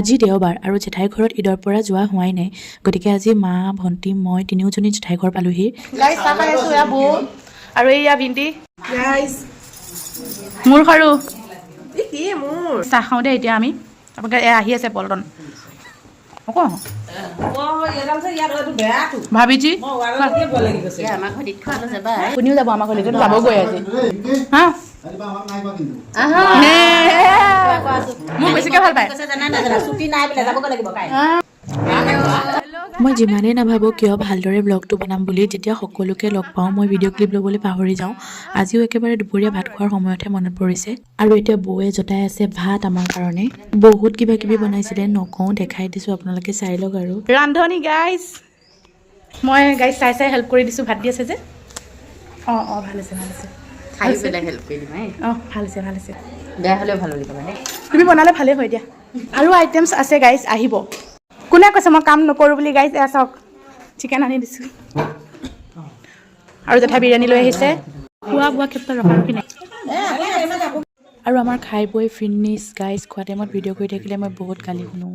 আজি দেওবাৰ আৰু জেঠাই ঘৰত ঈদৰ পৰা যোৱা হোৱাই নাই গতিকে আজি মা ভণ্টি মই তিনিওজনী জেঠাই ঘৰ পালোহি গাইস চাহ খাই আছো এয়া বৌ আৰু এয়া ভিন্টি গাইস মোৰ খাৰু কি মোৰ চাহ খাওঁ দে এতিয়া আমি আপোনালোকে এয়া আহি আছে পল্টন অকো ভাবিজি কোনেও যাব আমাৰ ঘৰলৈকে যাবগৈ আজি হা মোক বেছিকৈ ভাল পায় মই যিমানেই নাভাবোঁ কিয় ভালদৰে ব্লগটো বনাম বুলি যেতিয়া সকলোকে লগ পাওঁ মই ভিডিঅ' ক্লিপ ল'বলৈ পাহৰি যাওঁ আজিও একেবাৰে দুপৰীয়া ভাত খোৱাৰ সময়তহে মনত পৰিছে আৰু এতিয়া বৌয়ে জতাই আছে ভাত আমাৰ কাৰণে বহুত কিবা কিবি বনাইছিলে নকওঁ দেখাই দিছোঁ আপোনালোকে চাই লওক আৰু ৰান্ধনি গাইজ মই গাইজ চাই চাই হেল্প কৰি দিছোঁ ভাত দি আছে যে অঁ ভাল হৈছে খাই পেলাই হেল্প কৰি দিম ভাল হৈছে বেয়া হ'লেও ভাল লাগিব মানে তুমি বনালে ভালেই হয় দিয়া আৰু আইটেমছ আছে গাইজ আহিব কোনে কৈছে মই কাম নকৰোঁ বুলি গাইজ এয়া চাওক চিকেন আনি দিছোঁ আৰু জেঠাই বিৰিয়ানী লৈ আহিছে খোৱা বোৱা ক্ষেত্ৰত ৰখাৰখি নাই আৰু আমাৰ খাই বৈ ফিনিছ গাইজ খোৱা টাইমত ভিডিঅ' কৰি থাকিলে মই বহুত গালি শুনো